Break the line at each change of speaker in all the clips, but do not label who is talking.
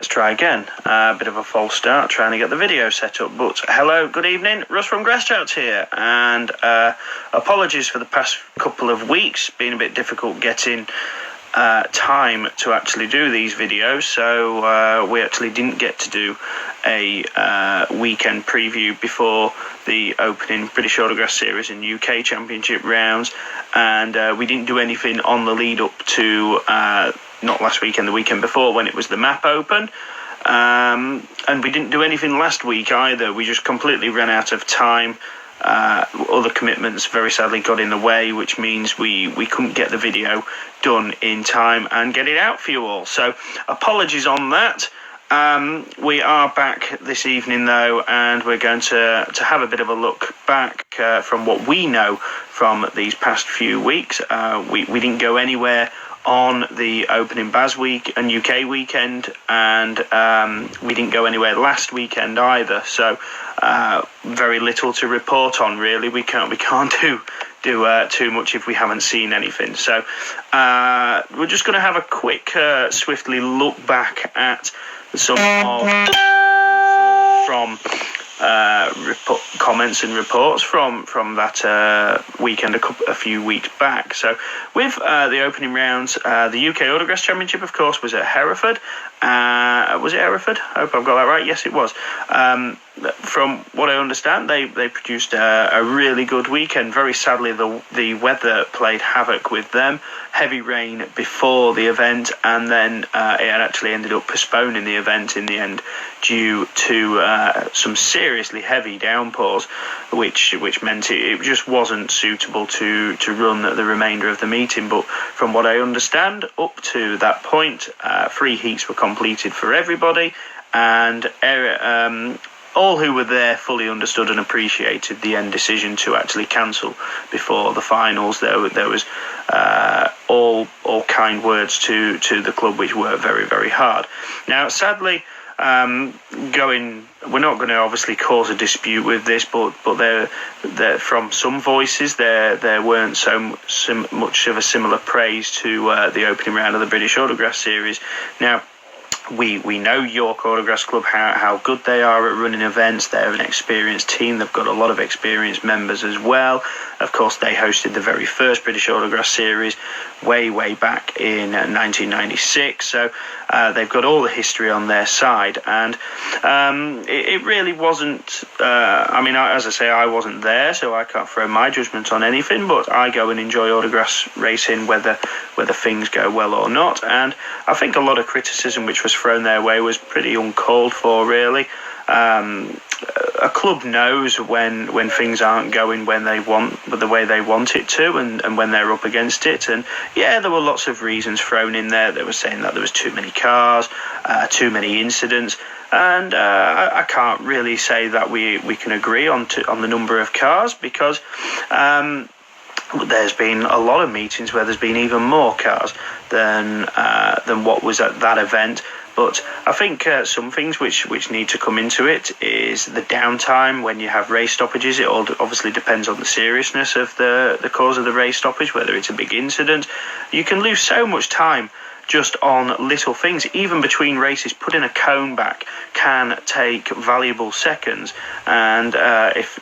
Let's try again. A bit of a false start trying to get the video set up. But hello, good evening. Russ from Grasschat here. And apologies for the past couple of weeks. Been a bit difficult getting time to actually do these videos. So we actually didn't get to do a weekend preview before the opening British Autograss Series and UK Championship rounds. And we didn't do anything on the lead up to... not last weekend, the weekend before when it was the Map Open. And we didn't do anything last week either. We just completely ran out of time. Other commitments very sadly got in the way, which means we couldn't get the video done in time and get it out for you all. So apologies on that. We are back this evening though, and we're going to have a bit of a look back from what we know from these past few weeks. We didn't go anywhere on the opening Baz week and UK weekend, and we didn't go anywhere last weekend either, so very little to report on really. We can't do too much if we haven't seen anything. So we're just going to have a quick swiftly look back at some of from comments and reports from that weekend a few weeks back. So with the opening rounds, the UK Autograss Championship, of course, was at Hereford. Was it Hereford? I hope I've got that right. Yes, it was. From what I understand, they produced a really good weekend. Very sadly, the weather played havoc with them. Heavy rain before the event, and then it had actually ended up postponing the event in the end due to some seriously heavy downpours, which meant it just wasn't suitable to run the remainder of the meeting. But from what I understand, up to that point, 3 heats were completed for everybody, and all who were there fully understood and appreciated the end decision to actually cancel before the finals. There was all kind words to the club, which worked very, very hard. Now, sadly, we're not going to obviously cause a dispute with this, but there from some voices there weren't so much of a similar praise to the opening round of the British Autograss Series. Now, we know York Autograss Club, how good they are at running events. They're an experienced team. They've got a lot of experienced members as well. Of course, they hosted the very first British Autograss Series way back in 1996. So they've got all the history on their side. And it really wasn't... as I say, I wasn't there, so I can't throw my judgment on anything. But I go and enjoy autograss racing, whether things go well or not. And I think a lot of criticism which was thrown their way was pretty uncalled for, really. A club knows when things aren't going the way they want it to, and when they're up against it. And yeah, there were lots of reasons thrown in there. They were saying that there was too many cars, too many incidents, and I can't really say that we can agree on the number of cars, because there's been a lot of meetings where there's been even more cars than what was at that event. But I think some things which need to come into it is the downtime when you have race stoppages. It all obviously depends on the seriousness of the cause of the race stoppage, whether it's a big incident. You can lose so much time just on little things. Even between races, putting a cone back can take valuable seconds. And if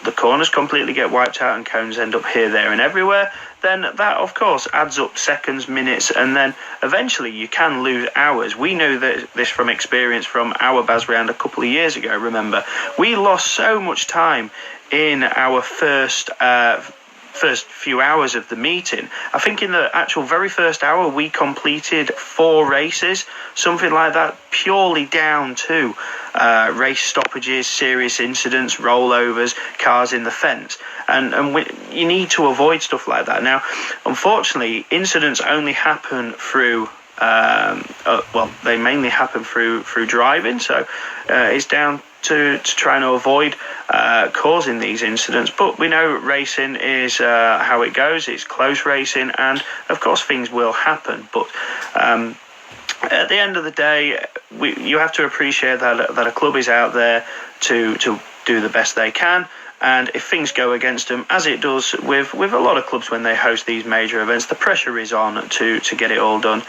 the corners completely get wiped out and cones end up here, there and everywhere, then that of course adds up seconds, minutes, and then eventually you can lose hours. We know this from experience from our Baz round a couple of years ago. Remember, we lost so much time in our first few hours of the meeting. I think in the actual very first hour we completed 4 races, something like that, purely down to race stoppages, serious incidents, rollovers, cars in the fence, and you need to avoid stuff like that. Now, unfortunately, incidents only happen through they mainly happen through driving, so it's down to try and avoid causing these incidents. But we know racing is how it goes. It's close racing, and of course things will happen, but at the end of the day, you have to appreciate that a club is out there to do the best they can. And if things go against them, as it does with a lot of clubs when they host these major events, the pressure is on to get it all done.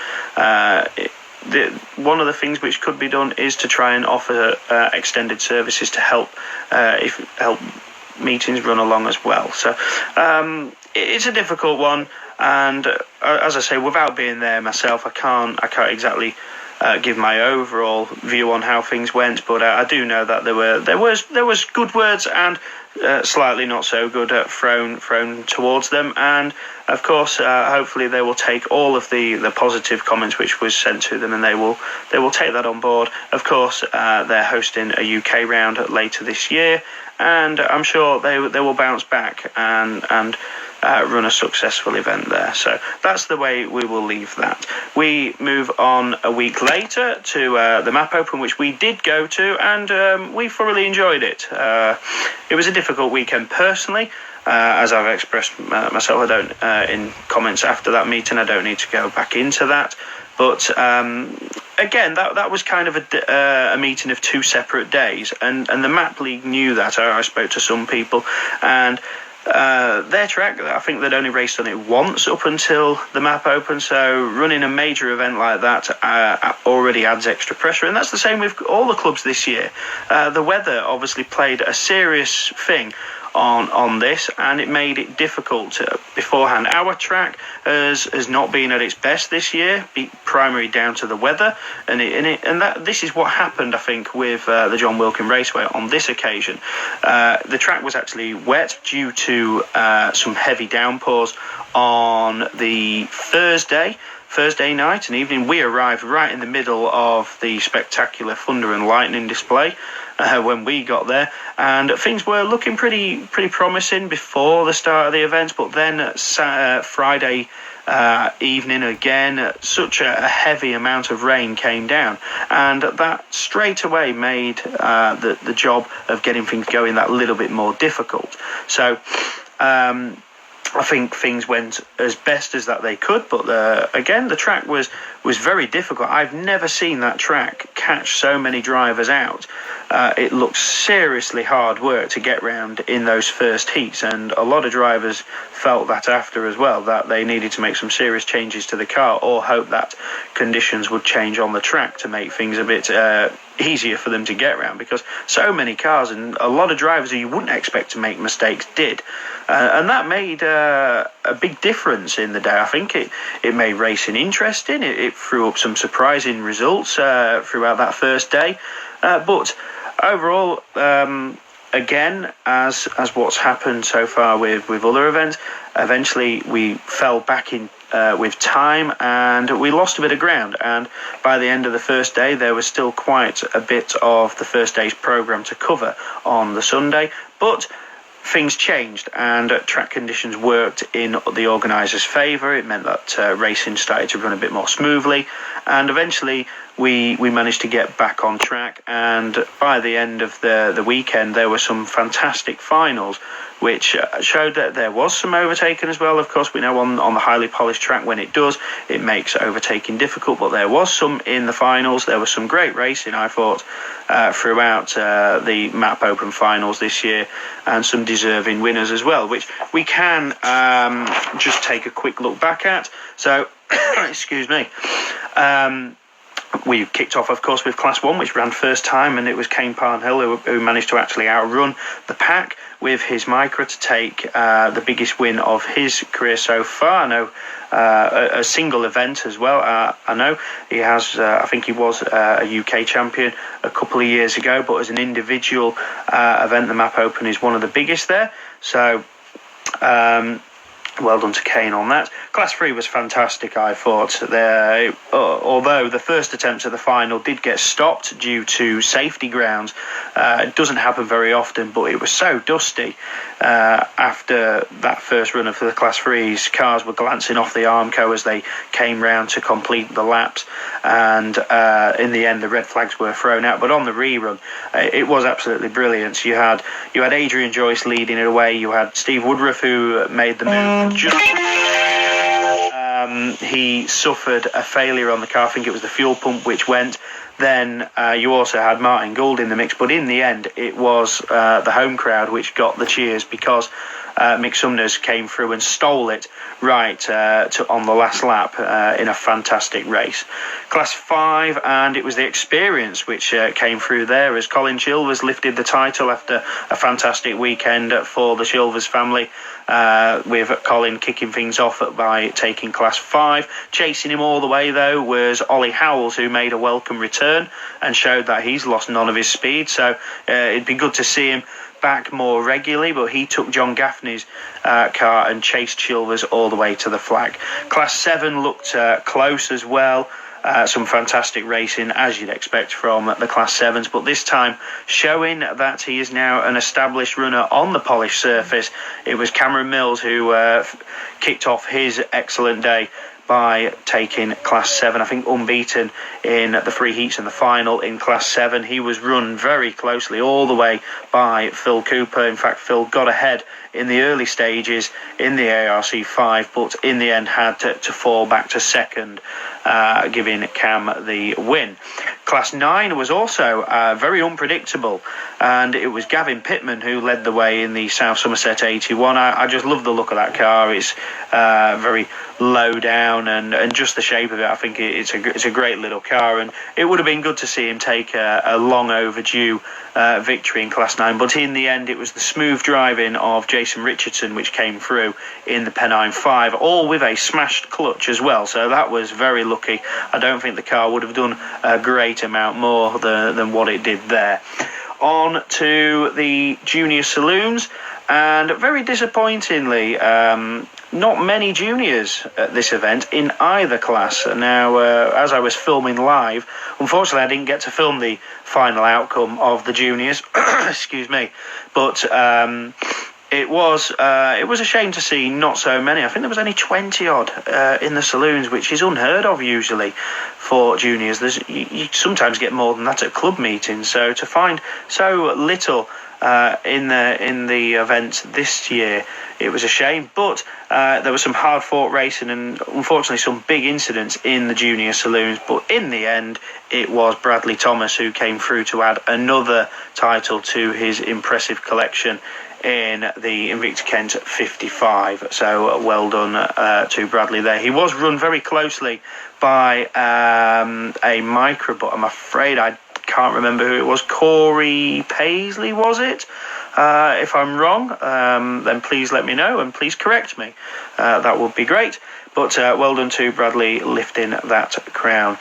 one of the things which could be done is to try and offer extended services to help meetings run along as well. So it's a difficult one, and as I say, without being there myself, I can't exactly give my overall view on how things went, but I do know that there was good words and slightly not so good thrown towards them, and of course hopefully they will take all of the positive comments which was sent to them, and they will take that on board. Of course they're hosting a UK round later this year, and I'm sure they will bounce back and run a successful event there. So that's the way we will leave that. We move on a week later to the Map Open, which we did go to, and we thoroughly enjoyed it. It was a difficult weekend personally. As I've expressed myself, I don't in comments after that meeting, I don't need to go back into that. But again, that was kind of a meeting of two separate days, and the Map League knew that. I spoke to some people, and their track, I think they'd only raced on it once up until the Map Open, so running a major event like that already adds extra pressure, and that's the same with all the clubs this year. The weather obviously played a serious thing on this, and it made it difficult beforehand. Our track has not been at its best this year, primarily down to the weather, and this is what happened, I think, with the John Wilkin Raceway on this occasion. The track was actually wet due to some heavy downpours on the Thursday night and evening. We arrived right in the middle of the spectacular thunder and lightning display when we got there, and things were looking pretty promising before the start of the event. But then Friday evening again, such a heavy amount of rain came down, and that straight away made the job of getting things going that little bit more difficult. So I think things went as best as that they could, but again, the track was very difficult. I've never seen that track catch so many drivers out. It looked seriously hard work to get round in those first heats, and a lot of drivers felt that after as well, that they needed to make some serious changes to the car or hope that conditions would change on the track to make things a bit easier for them to get around, because so many cars and a lot of drivers who you wouldn't expect to make mistakes did, and that made a big difference in the day. I think it made racing interesting. It threw up some surprising results throughout that first day, but overall, again, as what's happened so far with other events, eventually we fell back in with time, and we lost a bit of ground, and by the end of the first day there was still quite a bit of the first day's programme to cover on the Sunday, but things changed and track conditions worked in the organisers' favour. It meant that racing started to run a bit more smoothly, and eventually we managed to get back on track, and by the end of the weekend there were some fantastic finals which showed that there was some overtaking as well. Of course, we know on the highly polished track, when it does, it makes overtaking difficult, but there was some in the finals. There was some great racing, I thought, throughout the Map Open finals this year, and some deserving winners as well, which we can just take a quick look back at. So, excuse me. We kicked off, of course, with Class 1, which ran first time, and it was Kane Parnhill who managed to actually outrun the pack with his Micra to take the biggest win of his career so far. I know a single event as well. I know he has, I think he was a UK champion a couple of years ago, but as an individual event, the Map Open is one of the biggest there. So well done to Kane on that. Class 3 was fantastic, I thought. Although the first attempt at the final did get stopped due to safety grounds, it doesn't happen very often, but it was so dusty after that first run of the Class 3s. Cars were glancing off the Armco as they came round to complete the laps, and in the end the red flags were thrown out. But on the rerun, it was absolutely brilliant. You had Adrian Joyce leading it away. You had Steve Woodruff, who made the move. He suffered a failure on the car. I think it was the fuel pump which went. Then you also had Martin Gould in the mix, but in the end it was the home crowd which got the cheers, because Mick Sumners came through and stole it right on the last lap in a fantastic race. Class 5, and it was the Experience which came through there as Colin Chilvers lifted the title after a fantastic weekend for the Chilvers family, with Colin kicking things off by taking Class 5. Chasing him all the way, though, was Ollie Howells, who made a welcome return and showed that he's lost none of his speed, so it'd be good to see him back more regularly, but he took John Gaffney's car and chased Chilvers all the way to the flag. Class 7 looked close as well. Some fantastic racing, as you'd expect from the Class 7s, but this time showing that he is now an established runner on the polished surface. It was Cameron Mills who kicked off his excellent day by taking Class 7, I think unbeaten in the 3 heats and the final in Class 7. He was run very closely all the way by Phil Cooper. In fact, Phil got ahead in the early stages in the ARC5, but in the end had to fall back to second, giving Cam the win. Class 9 was also very unpredictable, and it was Gavin Pittman who led the way in the South Somerset 81. I just love the look of that car. It's very low down, and just the shape of it, I think it's a great little car, and it would have been good to see him take a long overdue victory in Class 9, but in the end it was the smooth driving of Jason Richardson which came through in the Pennine 5, all with a smashed clutch as well, so that was very lucky. I don't think the car would have done a great amount more than what it did there. On to the Junior Saloons, and very disappointingly, not many juniors at this event in either class. Now, as I was filming live, unfortunately I didn't get to film the final outcome of the juniors, excuse me, but it was a shame to see not so many. I think there was only 20 odd in the saloons, which is unheard of usually for juniors. You sometimes get more than that at club meetings, so to find so little in the event this year, it was a shame. But there was some hard fought racing and unfortunately some big incidents in the junior saloons, but in the end it was Bradley Thomas who came through to add another title to his impressive collection in the Invicta Kent 55. So well done to Bradley there. He was run very closely by a micro, but I'm afraid I can't remember who it was. Corey Paisley, was it? If I'm wrong, then please let me know and please correct me. That would be great. But well done to Bradley lifting that crown.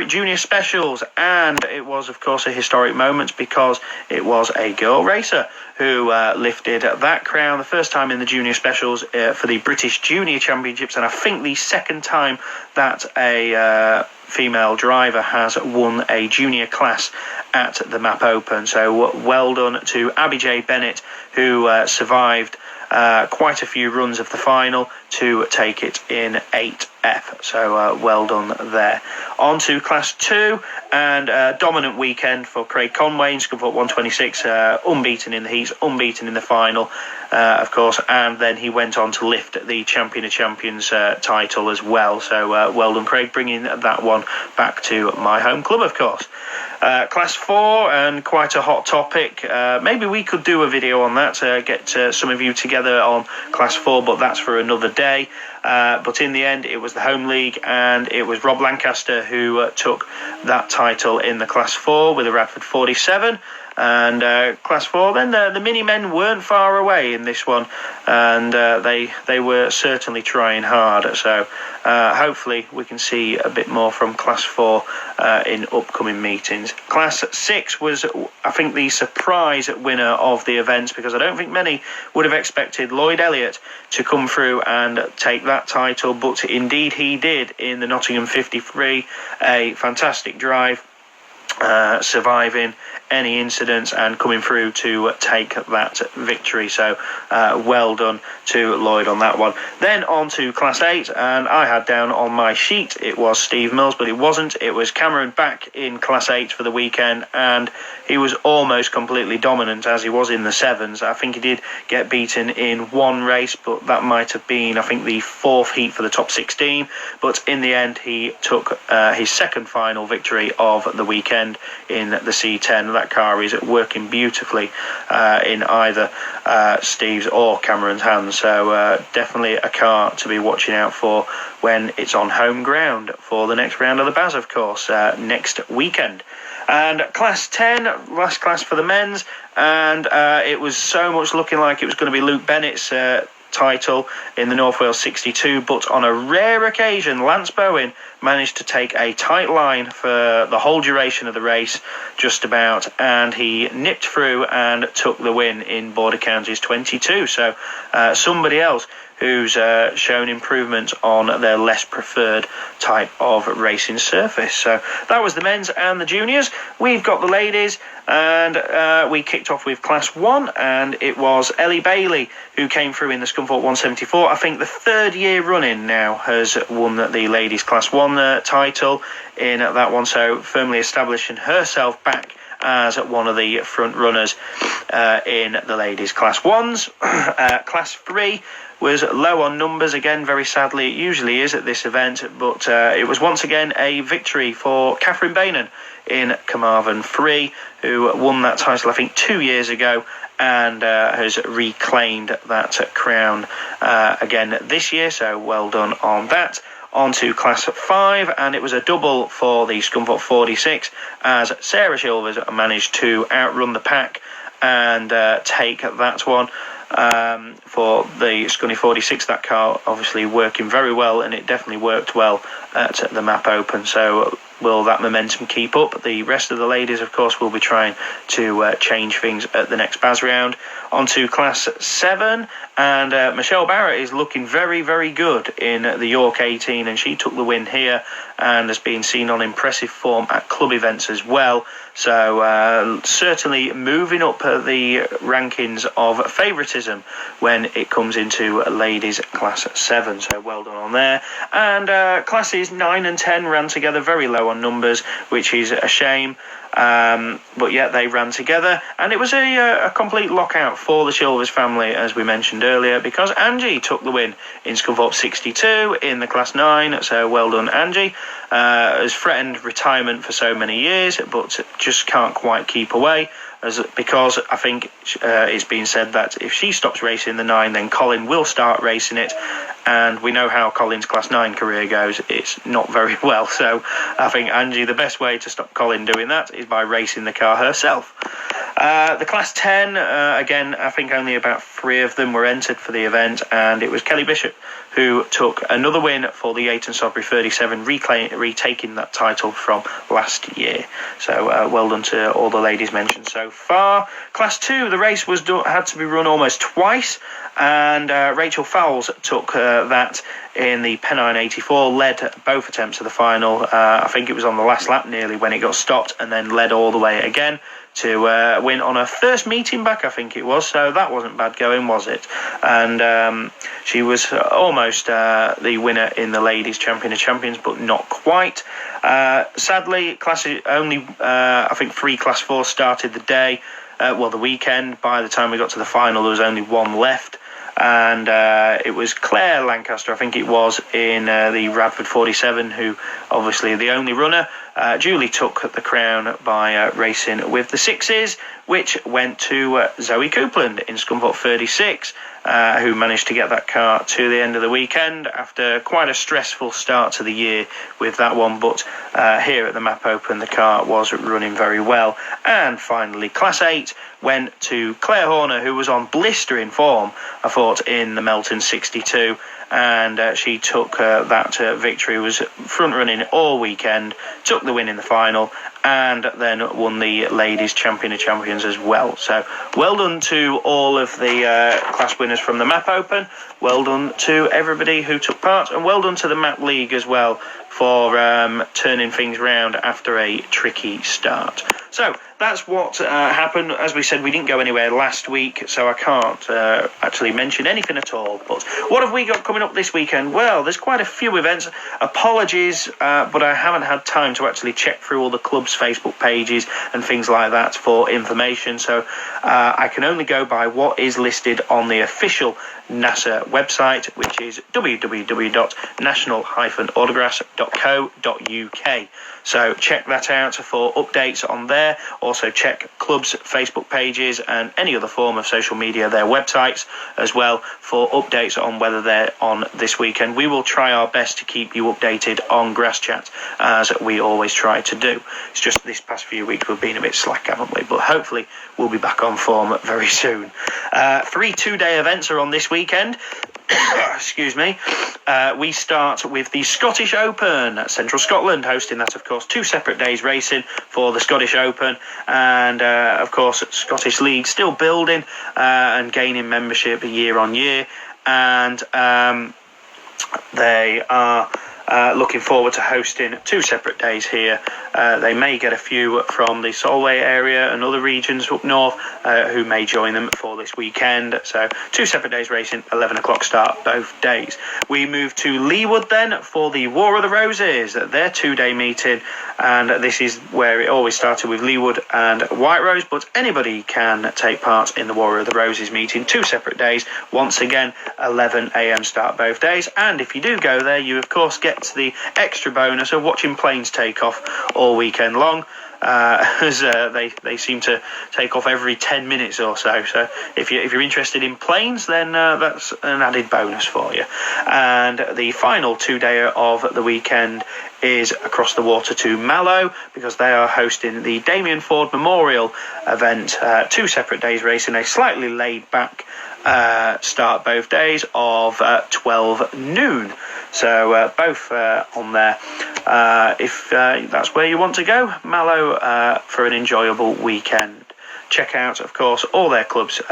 Junior Specials, and it was of course a historic moment because it was a girl racer who lifted that crown, the first time in the Junior Specials for the British Junior Championships, and I think the second time that a female driver has won a junior class at the Map Open. So well done to Abby J. Bennett, who survived quite a few runs of the final to take it in 8F. So well done there. On to Class 2, and dominant weekend for Craig Conway in Scunthorpe 126, unbeaten in the heats, unbeaten in the final, of course, and then he went on to lift the Champion of Champions title as well. So well done, Craig, bringing that one back to my home club, of course. Class 4, and quite a hot topic. Maybe we could do a video on that, get some of you together on Class 4, but that's for another day. But in the end, it was the home league, and it was Rob Lancaster who took that title in the Class 4 with a Radford 47. And Class 4, then the mini men weren't far away in this one, and they were certainly trying hard. So hopefully we can see a bit more from Class 4 in upcoming meetings. Class 6 was, I think, the surprise winner of the event, because I don't think many would have expected Lloyd Elliott to come through and take that title, but indeed he did in the Nottingham 53. A fantastic drive, surviving any incidents and coming through to take that victory. So well done to Lloyd on that one. Then on to Class 8, and I had down on my sheet it was Steve Mills, but it wasn't. It was Cameron back in Class 8 for the weekend, and he was almost completely dominant as he was in the 7s. I think he did get beaten in one race, but that might have been, I think, the 4th heat for the top 16. But in the end, he took his second final victory of the weekend in the C10. that car is working beautifully in either Steve's or Cameron's hands. So definitely a car to be watching out for when it's on home ground for the next round of the Baz, of course, next weekend. And Class 10, last class for the men's, and it was so much looking like it was going to be Luke Bennett's title in the North Wales 62, but on a rare occasion, Lance Bowen managed to take a tight line for the whole duration of the race, just about, and he nipped through and took the win in Border Counties 22. So somebody else who's shown improvement on their less preferred type of racing surface. So that was the men's and the juniors. We've got the ladies, and we kicked off with Class 1, and it was Ellie Bailey who came through in the Scunthorpe 174. I think the third year running now has won the ladies Class 1 title in that one, so firmly establishing herself back as one of the front runners in the ladies Class 1s. Class 3 was low on numbers again, very sadly. It usually is at this event, but it was once again a victory for Catherine Bainan in Carmarthen 3, who won that title, I think, 2 years ago, and has reclaimed that crown again this year, so well done on that. On to Class 5, and it was a double for the Scunthorpe 46, as Sarah Chilvers managed to outrun the pack and take that one. For the Scunny 46, that car obviously working very well, and it definitely worked well at the Map Open. So will that momentum keep up? The rest of the ladies, of course, will be trying to change things at the next Baz round. On to Class 7, and Michelle Barrett is looking very, very good in the York 18, and she took the win here and has been seen on impressive form at club events as well. So certainly moving up the rankings of favouritism when it comes into ladies Class 7. So well done on there. And Classes 9 and 10 ran together, very low on numbers, which is a shame. But yet they ran together, and it was a complete lockout for the Chilvers family, as we mentioned earlier, because Angie took the win in Scunthorpe 62 in the Class 9, so well done Angie. Has threatened retirement for so many years, but just can't quite keep away, because I think it's been said that if she stops racing the 9, then Colin will start racing it, and we know how Colin's Class 9 career goes. It's not very well, so I think Angie, the best way to stop Colin doing that is by racing the car herself. The Class 10, again, I think only about 3 of them were entered for the event, and it was Kelly Bishop who took another win for the Ayton Sodbury 37, retaking that title from last year. So well done to all the ladies mentioned so far. Class 2, the race had to be run almost twice, and Rachel Fowles took that in the Pennine 84, led both attempts to the final. I think it was on the last lap nearly when it got stopped, and then led all the way again to win on her first meeting back, I think it was. So that wasn't bad going, was it? And she was almost the winner in the Ladies Champion of Champions, but not quite. Sadly, only I think 3 Class 4 started the day, the weekend. By the time we got to the final, there was only 1 left. And it was Claire Lancaster, I think it was, in the Radford 47, who obviously the only runner. Julie took the crown by racing with the 6s, which went to Zoe Coupland in Scunthorpe 36, who managed to get that car to the end of the weekend after quite a stressful start to the year with that one. But here at the Map Open, the car was running very well. And finally, Class 8 went to Claire Horner, who was on blistering form, I thought, in the Melton 62. And she took that victory, was front running all weekend, took the win in the final, and then won the Ladies Champion of Champions as well. So well done to all of the class winners from the Map Open. Well done to everybody who took part, and well done to the Map League as well for turning things round after a tricky start. So that's what happened. As we said, we didn't go anywhere last week, so I can't actually mention anything at all. But what have we got coming up this weekend? Well, there's quite a few events. Apologies, but I haven't had time to actually check through all the club's Facebook pages and things like that for information. So I can only go by what is listed on the official NASA website, which is www.national-autographs.com. www.scottishnationals.co.uk. So check that out for updates on there. Also check clubs' Facebook pages and any other form of social media, their websites as well, for updates on whether they're on this weekend. We will try our best to keep you updated on Grass Chat, as we always try to do. It's just this past few weeks we've been a bit slack, haven't we? But hopefully we'll be back on form very soon. 3 two-day events are on this weekend. Excuse me. We start with the Scottish Open at Central Scotland, hosting that, of course, 2 separate days racing for the Scottish Open, and of course Scottish League still building and gaining membership year on year, and they are looking forward to hosting 2 separate days here. They may get a few from the Solway area and other regions up north who may join them for this weekend. So 2 separate days racing, 11 o'clock start both days. We move to Leewood then for the War of the Roses, their 2-day meeting, and this is where it always started with Leewood and White Rose, but anybody can take part in the War of the Roses meeting, 2 separate days, once again 11 a.m. start both days. And if you do go there, you of course get the extra bonus of watching planes take off all weekend long, as they seem to take off every 10 minutes or so. So if you're interested in planes, then that's an added bonus for you. And the final 2-day of the weekend is across the water to Mallow, because they are hosting the Damien Ford Memorial event, 2 separate days racing, a slightly laid back start both days of 12 noon. So both on there. If that's where you want to go, Mallow, for an enjoyable weekend. Check out, of course, all the clubs'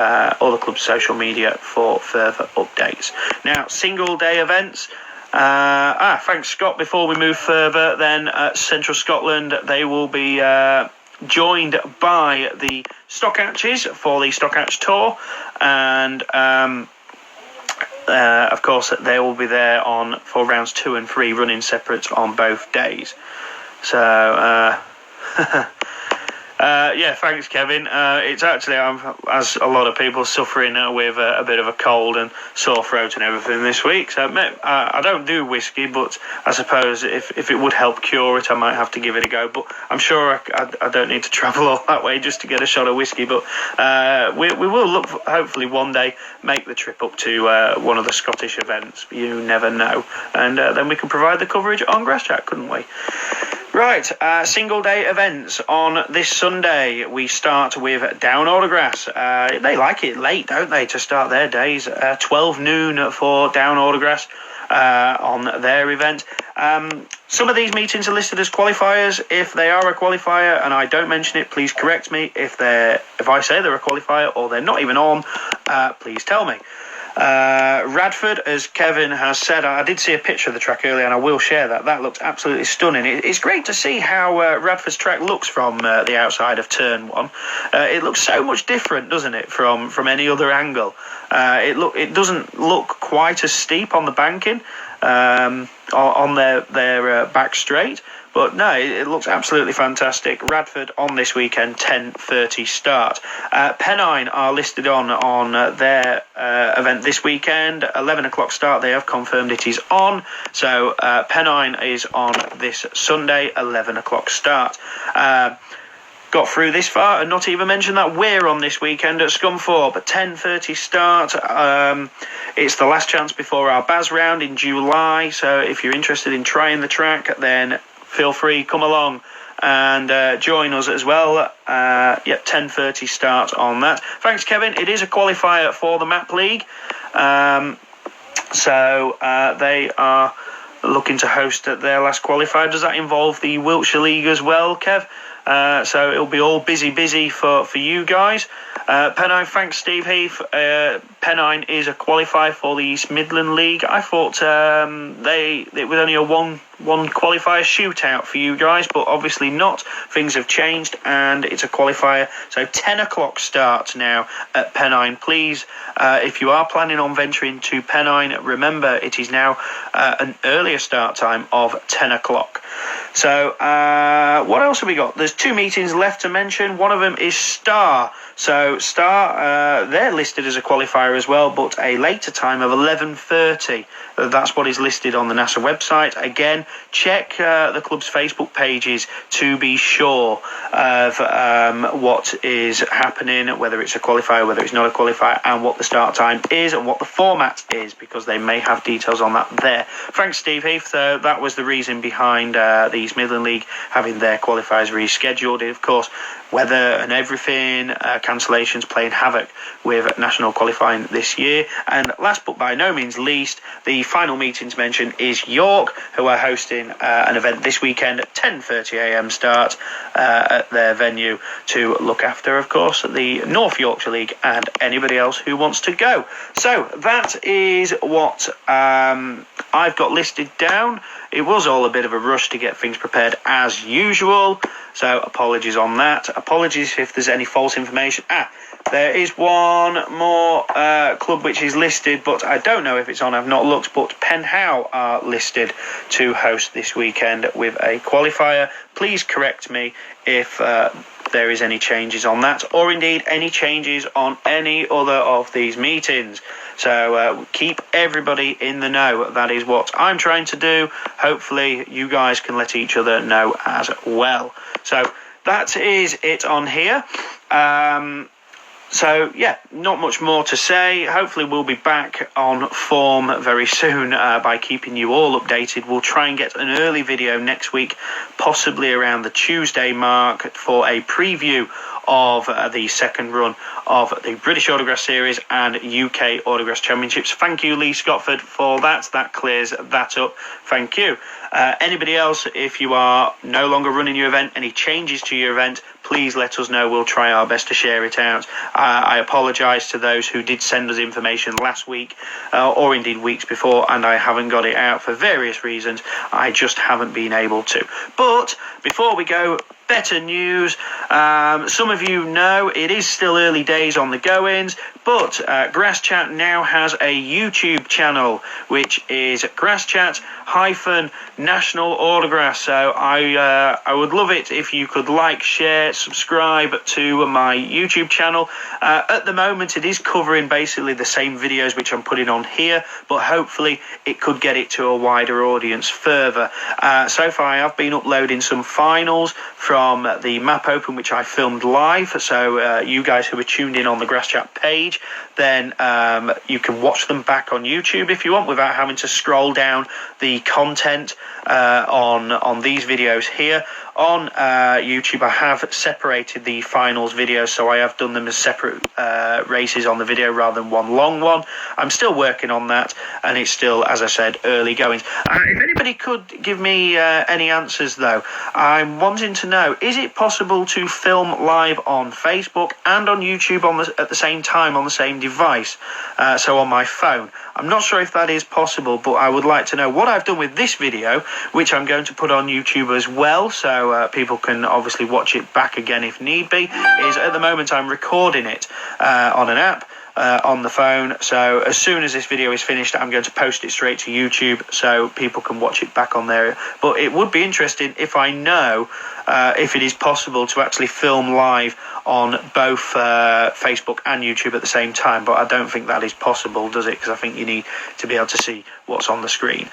social media for further updates. Now, single day events. Thanks, Scott. Before we move further, then at Central Scotland, they will be joined by the Stockouches for the Stockouch Tour, and of course they will be there for rounds 2 and 3, running separate on both days. So yeah, thanks, Kevin. It's actually, as a lot of people, suffering with a bit of a cold and sore throat and everything this week. So I don't do whiskey, but I suppose if it would help cure it, I might have to give it a go. But I'm sure I don't need to travel all that way just to get a shot of whiskey. But we will look, hopefully one day, make the trip up to one of the Scottish events. You never know. And then we can provide the coverage on Grass Chat, couldn't we? Right, single day events on this Sunday. We start with Down Aldergrass. They like it late, don't they, to start their days? 12 noon for Down Aldergrass on their event. Some of these meetings are listed as qualifiers. If they are a qualifier and I don't mention it, please correct me. If I say they're a qualifier or they're not even on, please tell me. Radford, as Kevin has said, I did see a picture of the track earlier, and I will share that. That looked absolutely stunning. It's great to see how Radford's track looks from the outside of Turn 1. It looks so much different, doesn't it, from any other angle? It doesn't look quite as steep on the banking on their back straight. But no, it looks absolutely fantastic. Radford on this weekend, 10:30 start. Pennine are listed on their event this weekend, 11 o'clock start. They have confirmed it is on. So Pennine is on this Sunday, 11 o'clock start. Got through this far and not even mentioned that we're on this weekend at Scunthorpe, 10:30 start. It's the last chance before our Baz round in July. So if you're interested in trying the track, then feel free, come along and join us as well. 10:30 start on that. Thanks, Kevin. It is a qualifier for the MAP League. So they are looking to host their last qualifier. Does that involve the Wiltshire League as well, Kev? So it'll be all busy for you guys. Pennine, thanks, Steve Heath. Pennine is a qualifier for the East Midland League. I thought it was only a one qualifier shootout for you guys, but obviously not. Things have changed and it's a qualifier. So 10 o'clock start now at Pennine. Please, if you are planning on venturing to Pennine, remember it is now an earlier start time of 10 o'clock. So what else have we got? There's 2 meetings left to mention. One of them is Star. So Star, they're listed as a qualifier as well, but a later time of 11:30. That's what is listed on the NASA website. Again, check the club's Facebook pages to be sure of what is happening, whether it's a qualifier, whether it's not a qualifier, and what the start time is and what the format is, because they may have details on that there. Thanks, Steve Heath. So that was the reason behind the East Midland League having their qualifiers rescheduled. Of course, weather and everything, cancellations playing havoc with national qualifying this year. And last but by no means least, the final meeting to mention is York, who are hosting an event this weekend at 10:30 a.m. start at their venue to look after, of course, the North Yorkshire League and anybody else who wants to go. So that is what I've got listed down. It was all a bit of a rush to get things prepared as usual, so apologies on that. Apologies if there's any false information. There is one more club which is listed, but I don't know if it's on. I've not looked, but Penhow are listed to host this weekend with a qualifier. Please correct me if there is any changes on that, or indeed any changes on any other of these meetings. So keep everybody in the know. That is what I'm trying to do. Hopefully you guys can let each other know as well. So that is it on here. So, yeah, not much more to say. Hopefully we'll be back on form very soon by keeping you all updated. We'll try and get an early video next week, possibly around the Tuesday mark, for a preview of the second run of the British Autograss Series and UK Autograss Championships. Thank you, Lee Scotford, for that. That clears that up. Thank you. Anybody else, if you are no longer running your event, any changes to your event, please let us know. We'll try our best to share it out. I apologise to those who did send us information last week or indeed weeks before, and I haven't got it out for various reasons. I just haven't been able to. But before we go, better news. Some of you know it is still early days on the go-ins, but Grass Chat now has a YouTube channel, which is Grass Chat National Autograss. So I would love it if you could like, share, subscribe to my YouTube channel. At the moment, it is covering basically the same videos which I'm putting on here, but hopefully it could get it to a wider audience further. So far, I have been uploading some finals from the Map Open, which I filmed live. So you guys who are tuned in on the Grass Chat page, then you can watch them back on YouTube if you want, without having to scroll down the content on these videos here. On YouTube, I have separated the finals videos, so I have done them as separate races on the video rather than one long one. I'm still working on that, and it's still, as I said, early goings. If anybody could give me any answers, though, I'm wanting to know, is it possible to film live on Facebook and on YouTube at the same time on the same device, so on my phone? I'm not sure if that is possible, but I would like to know. What I've done with this video, which I'm going to put on YouTube as well, so people can obviously watch it back again if need be, is at the moment I'm recording it on an app on the phone. So as soon as this video is finished, I'm going to post it straight to YouTube so people can watch it back on there. But it would be interesting if I know if it is possible to actually film live on both Facebook and YouTube at the same time, but I don't think that is possible, does it? Because I think you need to be able to see what's on the screen.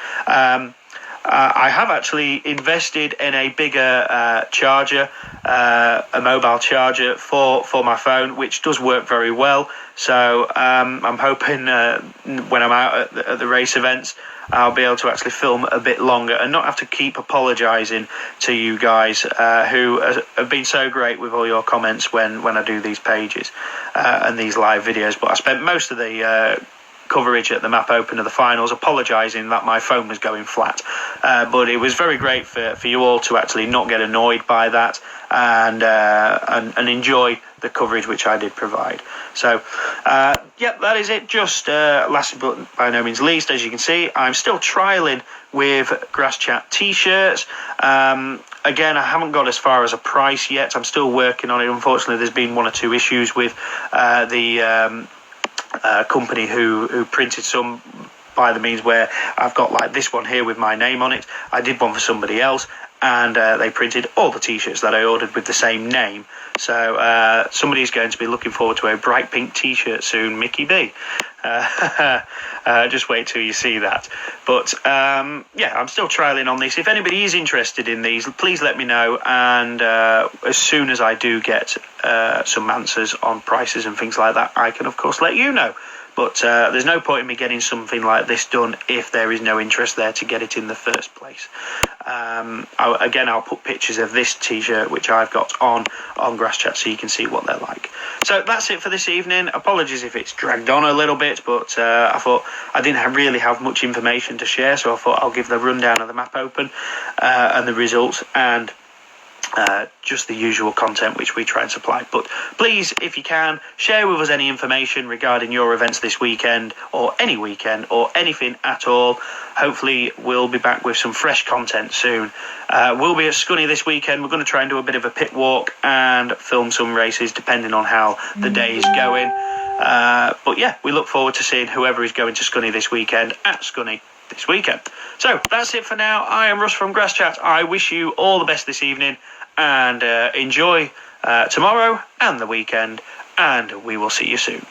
I have actually invested in a bigger charger, a mobile charger for my phone, which does work very well. So I'm hoping when I'm out at the race events, I'll be able to actually film a bit longer and not have to keep apologising to you guys who have been so great with all your comments when I do these pages and these live videos. But I spent most of the coverage at the Map Open of the finals apologising that my phone was going flat, but it was very great for you all to actually not get annoyed by that and enjoy the coverage which I did provide. So yep, that is it. Just last but by no means least, as you can see, I'm still trialling with Grass Chat t-shirts. Again, I haven't got as far as a price yet. I'm still working on it. Unfortunately, there's been one or two issues with the company who printed some, by the means where I've got like this one here with my name on it. I did one for somebody else, and they printed all the T-shirts that I ordered with the same name. So somebody's going to be looking forward to a bright pink T-shirt soon, Mickey B. Just wait till you see that. But yeah, I'm still trialling on this. If anybody is interested in these, please let me know, and as soon as I do get some answers on prices and things like that, I can of course let you know. But there's no point in me getting something like this done if there is no interest there to get it in the first place. I'll put pictures of this T-shirt, which I've got on Grass Chat, so you can see what they're like. So that's it for this evening. Apologies if it's dragged on a little bit, but I thought I didn't really have much information to share, so I thought I'll give the rundown of the map open and the results, and just the usual content which we try and supply. But please, if you can, share with us any information regarding your events this weekend, or any weekend, or anything at all. Hopefully we'll be back with some fresh content soon. We'll be at Scunny this weekend. We're going to try and do a bit of a pit walk and film some races depending on how the day is going. But yeah, we look forward to seeing whoever is going to Scunny this weekend at Scunny this weekend. So that's it for now. I am Russ from Grass Chat. I wish you all the best this evening, and enjoy tomorrow and the weekend, and we will see you soon.